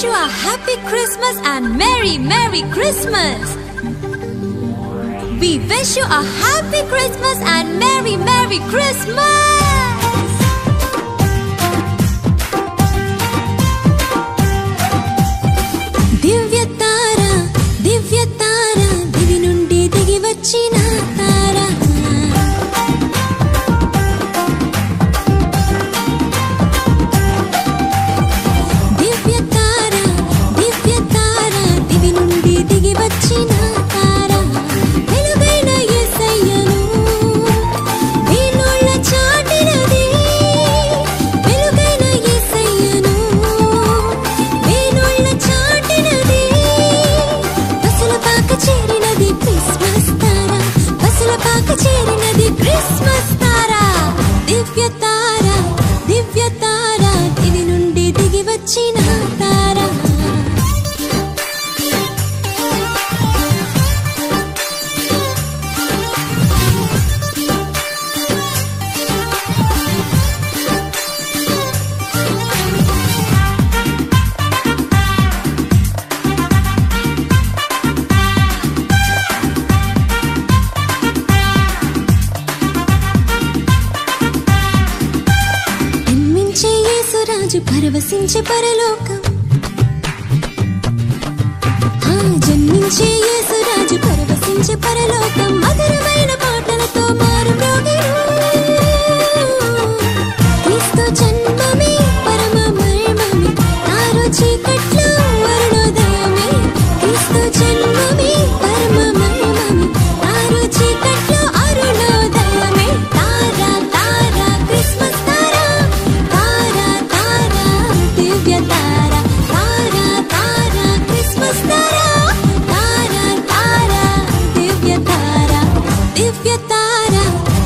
wish you a happy Christmas and Merry Merry Christmas. We wish you a happy Christmas and Merry Merry Christmas. దివ్య తార దివి నుండి దిగి వచ్చిన తార. దివ్య తార దివి నుండి దిగి వచ్చిన తార. వెలుగైన యేసయ్యను వీణుల చాటినది. వెలుగైన యేసయ్యను వీణుల చాటినది. బసల పాక చేరినది క్రిస్మస్ తార. బసల పాక చేరినది క్రిస్మస్ తార. దివ్య తార దివి నుండి దిగి వచ్చిన తార. జన్మించే యేసురాజు పరవశించే పరలోకం. జన్మించే యేసురాజు పరవశించే పరలోకం. మధురమైన పాటలతో మారు మ్రోగెను. క్రీస్తు జన్మమే పరమ మర్మమే. తారు చీకట్లో అరుణోదయమే. క్రీస్తు జన్మమే పరమ మర్మమే. తారు చీకట్లో అరుణోదయమే. తార క్రిస్మస్ తార. తార దివ్య తార. తార క్రిస్మస్ తార. తార దివ్య తార.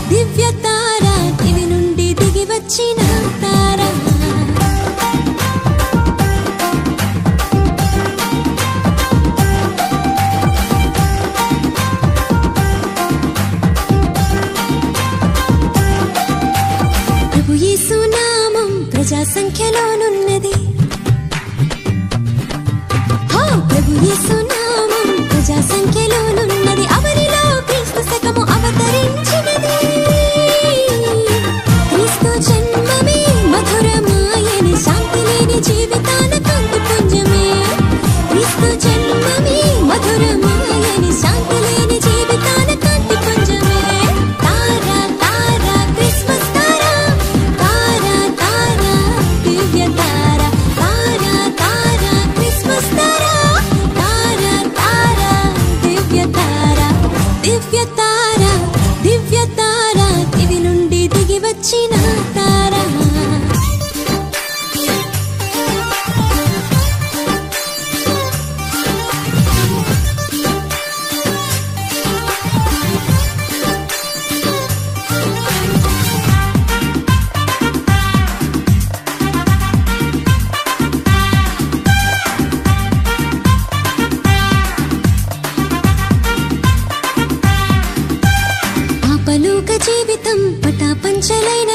దివ్య తార దివి నుండి దిగి వచ్చిన తార. ప్రభు యేసు నామం ప్రజా సంఖ్యలోనున్నది. ప్రభు యేసు నామం ప్రజా సంఖ్యలోనున్నది. అవనిలో క్రీస్తు శకము అవతరించినది. క్రీస్తు జన్మమే మధురమాయని. శాంతి లేని జీవితాన కాంతి పుంజమే. క్రీస్తు జన్మమే మధురమాయని. శాంతి లేని జీవితాన కాంతి పుంజమే. తార క్రిస్మస్ తార. తార దివ్య తార. తార క్రిస్మస్ తార. తార దివ్య తార. దివ్య తార దివి నుండి దిగి వచ్చిన తార. పాపలోక జీవితం పటాపంచలైన